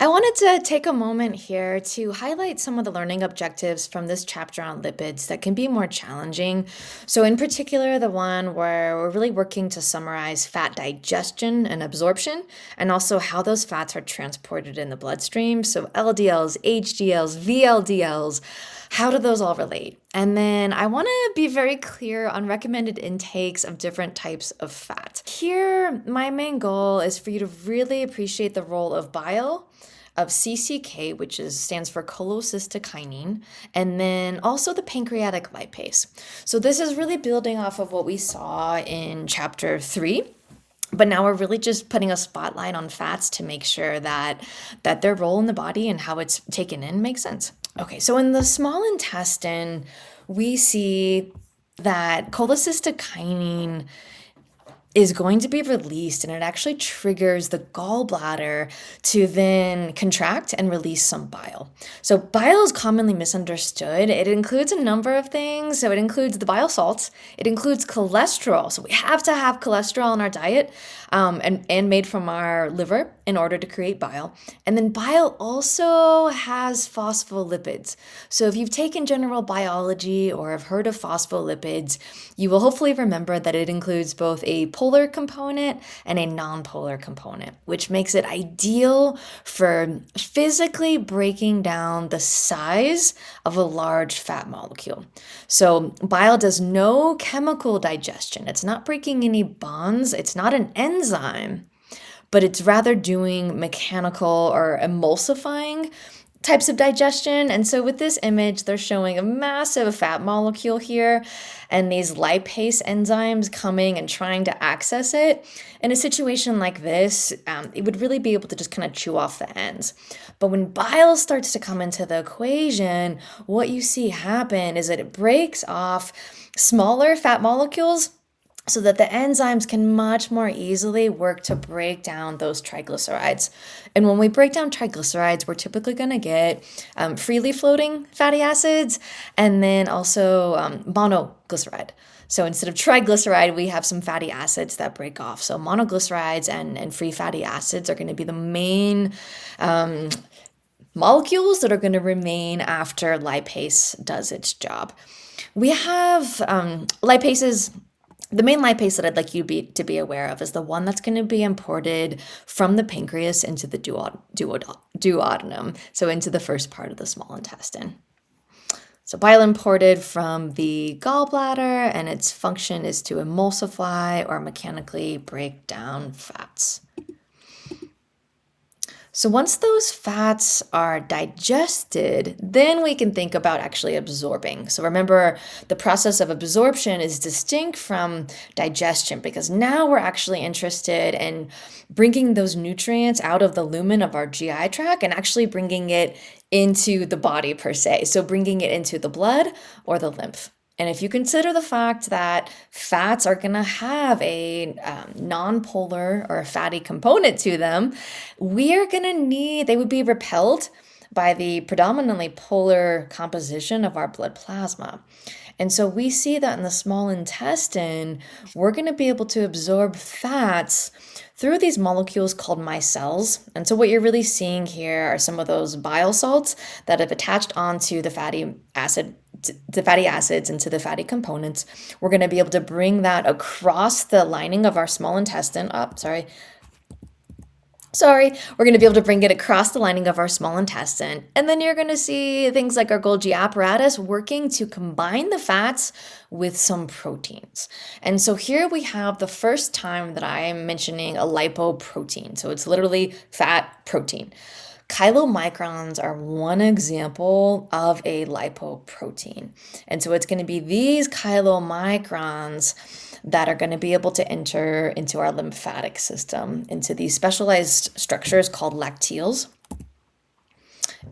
I wanted to take a moment here to highlight some of the learning objectives from this chapter on lipids that can be more challenging. So, in particular, the one where we're really working to summarize fat digestion and absorption, and also how those fats are transported in the bloodstream. So, LDLs, HDLs, VLDLs. How do those all relate? And then I want to be very clear on recommended intakes of different types of fat. Here, my main goal is for you to really appreciate the role of bile, of CCK, which stands for cholecystokinin, and then also the pancreatic lipase. So this is really building off of what we saw in chapter 3. But now we're really just putting a spotlight on fats to make sure that their role in the body and how it's taken in makes sense. Okay, so in the small intestine, we see that cholecystokinin is going to be released, and it actually triggers the gallbladder to then contract and release some bile. So bile is commonly misunderstood. It includes a number of things. So it includes the bile salts. It includes cholesterol. So we have to have cholesterol in our diet and made from our liver in order to create bile. And then bile also has phospholipids. So if you've taken general biology or have heard of phospholipids, you will hopefully remember that it includes both a polar component and a non-polar component, which makes it ideal for physically breaking down the size of a large fat molecule. So bile does no chemical digestion. It's not breaking any bonds. It's not an enzyme, but it's rather doing mechanical or emulsifying types of digestion. And so with this image, they're showing a massive fat molecule here and these lipase enzymes coming and trying to access it. In a situation like this, it would really be able to just kind of chew off the ends. But when bile starts to come into the equation, what you see happen is that it breaks off smaller fat molecules so that the enzymes can much more easily work to break down those triglycerides. And when we break down triglycerides, we're typically going to get freely floating fatty acids and then also monoglyceride. So instead of triglyceride, we have some fatty acids that break off. So monoglycerides and free fatty acids are going to be the main molecules that are going to remain after lipase does its job. We have lipases. The main lipase that I'd like you to be aware of is the one that's going to be imported from the pancreas into the duodenum, so into the first part of the small intestine. So bile imported from the gallbladder, and its function is to emulsify or mechanically break down fats. So once those fats are digested, then we can think about actually absorbing. So remember, the process of absorption is distinct from digestion because now we're actually interested in bringing those nutrients out of the lumen of our GI tract and actually bringing it into the body per se. So bringing it into the blood or the lymph. And if you consider the fact that fats are going to have a non-polar or a fatty component to them, we're going to they would be repelled by the predominantly polar composition of our blood plasma. And so we see that in the small intestine, we're going to be able to absorb fats through these molecules called micelles. And so what you're really seeing here are some of those bile salts that have attached onto the fatty acids and to the fatty components. We're going to be able to bring that across the lining of our small intestine. We're going to be able to bring it across the lining of our small intestine. And then you're going to see things like our Golgi apparatus working to combine the fats with some proteins. And so here we have the first time that I am mentioning a lipoprotein. So it's literally fat protein. Chylomicrons are one example of a lipoprotein. And so it's going to be these chylomicrons that are going to be able to enter into our lymphatic system, into these specialized structures called lacteals.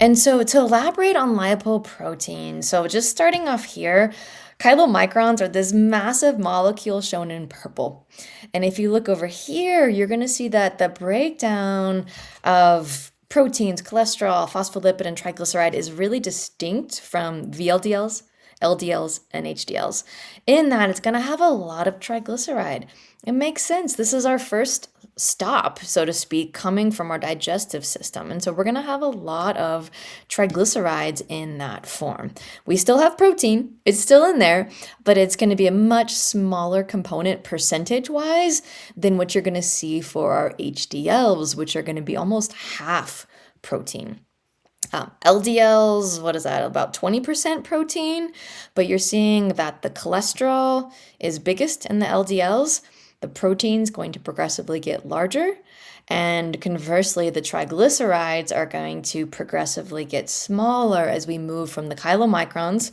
And so to elaborate on lipoprotein, so just starting off here, chylomicrons are this massive molecule shown in purple. And if you look over here, you're going to see that the breakdown of proteins, cholesterol, phospholipid, and triglyceride is really distinct from VLDLs, LDLs, and HDLs, in that it's going to have a lot of triglyceride. It makes sense. This is our first stop, so to speak, coming from our digestive system. And so we're going to have a lot of triglycerides in that form. We still have protein, it's still in there, but it's going to be a much smaller component percentage wise than what you're going to see for our HDLs, which are going to be almost half protein. LDLs, what is that, about 20% protein? But you're seeing that the cholesterol is biggest in the LDLs. The protein's going to progressively get larger. And conversely, the triglycerides are going to progressively get smaller as we move from the chylomicrons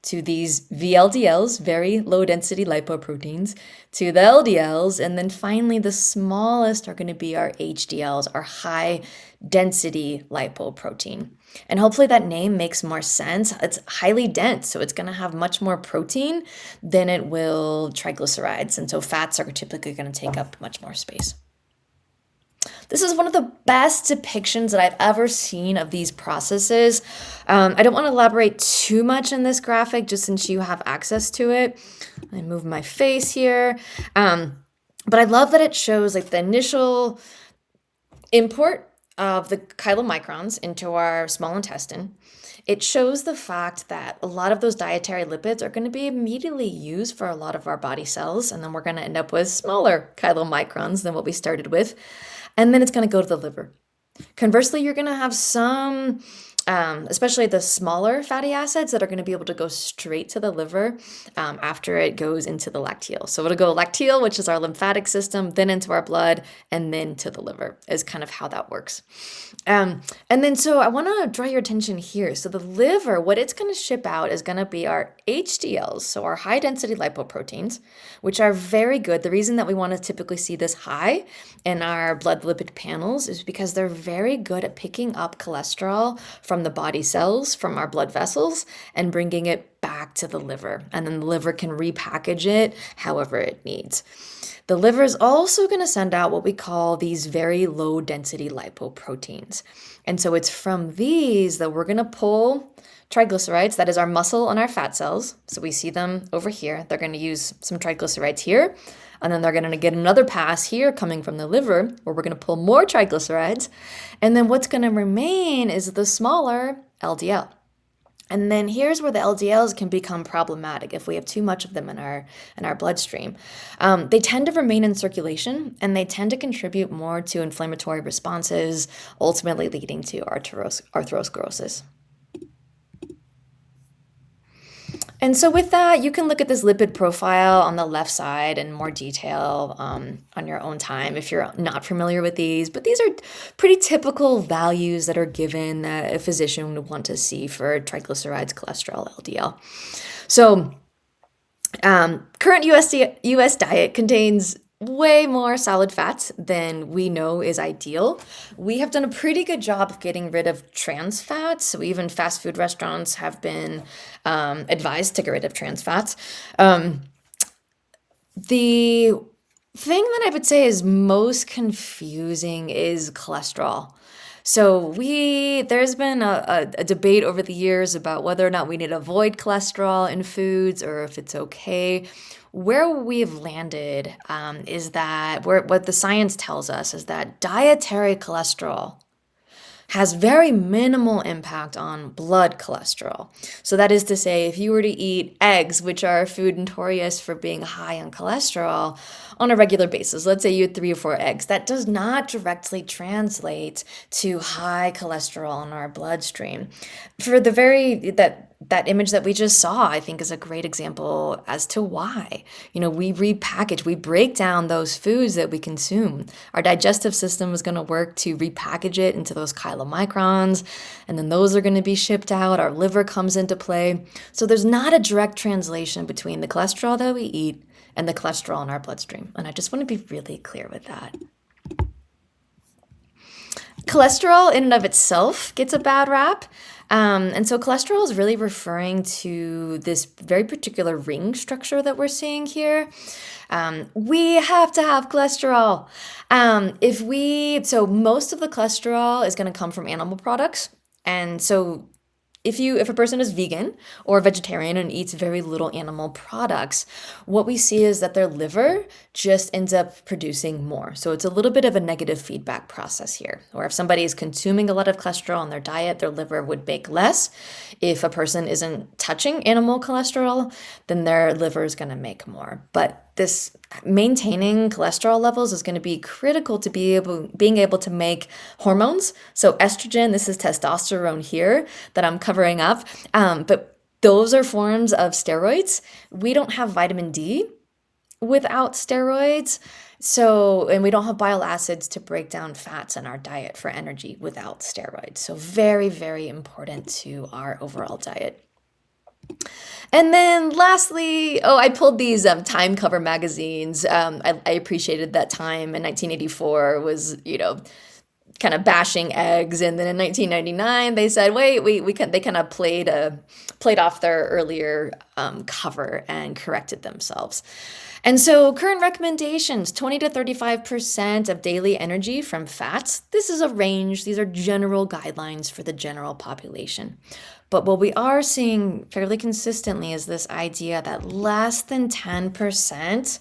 to these VLDLs, very low density lipoproteins, to the LDLs, and then finally the smallest are going to be our HDLs, our high density lipoprotein. And hopefully that name makes more sense. It's highly dense, so it's going to have much more protein than it will triglycerides. And so fats are typically going to take up much more space. This is one of the best depictions that I've ever seen of these processes. I don't want to elaborate too much in this graphic, just since you have access to it. I move my face here. But I love that it shows like the initial import of the chylomicrons into our small intestine. It shows the fact that a lot of those dietary lipids are going to be immediately used for a lot of our body cells, and then we're going to end up with smaller chylomicrons than what we started with. And then it's going to go to the liver. Conversely, you're going to have some, especially the smaller fatty acids that are going to be able to go straight to the liver after it goes into the lacteal. So it'll go lacteal, which is our lymphatic system, then into our blood, and then to the liver is kind of how that works. And then so I want to draw your attention here. So the liver, what it's going to ship out is going to be our HDLs, so our high density lipoproteins, which are very good. The reason that we want to typically see this high in our blood lipid panels is because they're very good at picking up cholesterol from the body cells, from our blood vessels, and bringing it back to the liver. And then the liver can repackage it however it needs. The liver is also going to send out what we call these very low density lipoproteins. And so it's from these that we're going to pull triglycerides, that is our muscle and our fat cells. So we see them over here. They're going to use some triglycerides here, and then they're going to get another pass here coming from the liver where we're going to pull more triglycerides. And then what's going to remain is the smaller LDL. And then here's where the LDLs can become problematic if we have too much of them in our bloodstream. They tend to remain in circulation, and they tend to contribute more to inflammatory responses, ultimately leading to atherosclerosis. And so with that, you can look at this lipid profile on the left side in more detail on your own time if you're not familiar with these. But these are pretty typical values that are given that a physician would want to see for triglycerides, cholesterol, LDL. So current US diet contains way more solid fats than we know is ideal. We have done a pretty good job of getting rid of trans fats. So even fast food restaurants have been advised to get rid of trans fats. The thing that I would say is most confusing is cholesterol. So there's been a debate over the years about whether or not we need to avoid cholesterol in foods or if it's okay. Where we've landed is that what the science tells us is that dietary cholesterol has very minimal impact on blood cholesterol. So that is to say, if you were to eat eggs, which are a food notorious for being high on cholesterol, on a regular basis, let's say you had 3 or 4 eggs, that does not directly translate to high cholesterol in our bloodstream. For that image that we just saw, I think is a great example as to why. We repackage, we break down those foods that we consume. Our digestive system is going to work to repackage it into those chylomicrons, and then those are going to be shipped out. Our liver comes into play. So there's not a direct translation between the cholesterol that we eat and the cholesterol in our bloodstream. And I just want to be really clear with that. Cholesterol in and of itself gets a bad rap. And so cholesterol is really referring to this very particular ring structure that we're seeing here. We have to have cholesterol. So most of the cholesterol is going to come from animal products. And so If a person is vegan or vegetarian and eats very little animal products, what we see is that their liver just ends up producing more. So it's a little bit of a negative feedback process here. Or if somebody is consuming a lot of cholesterol in their diet, their liver would make less. If a person isn't touching animal cholesterol, then their liver is going to make more. But this maintaining cholesterol levels is going to be critical to being able to make hormones. So estrogen, this is testosterone here that I'm covering up, but those are forms of steroids. We don't have vitamin D without steroids. So, and we don't have bile acids to break down fats in our diet for energy without steroids. So very, very important to our overall diet. And then lastly, I pulled these Time cover magazines. I appreciated that Time in 1984 was, kind of bashing eggs, and then in 1999 they said, wait, they kind of played off their earlier cover and corrected themselves. And so current recommendations, 20 to 35% of daily energy from fats. This is a range. These are general guidelines for the general population. But what we are seeing fairly consistently is this idea that less than 10%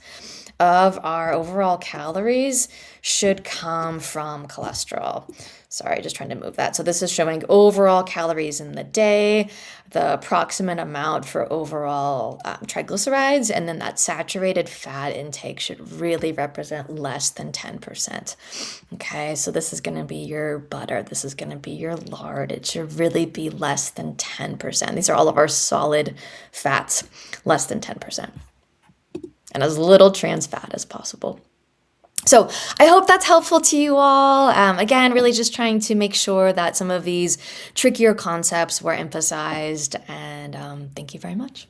of our overall calories should come from cholesterol. Sorry, just trying to move that. So this is showing overall calories in the day, the approximate amount for overall triglycerides, and then that saturated fat intake should really represent less than 10%. Okay, so this is going to be your butter. This is going to be your lard. It should really be less than 10%. These are all of our solid fats, less than 10%. And as little trans fat as possible. So I hope that's helpful to you all. Again, really just trying to make sure that some of these trickier concepts were emphasized. And thank you very much.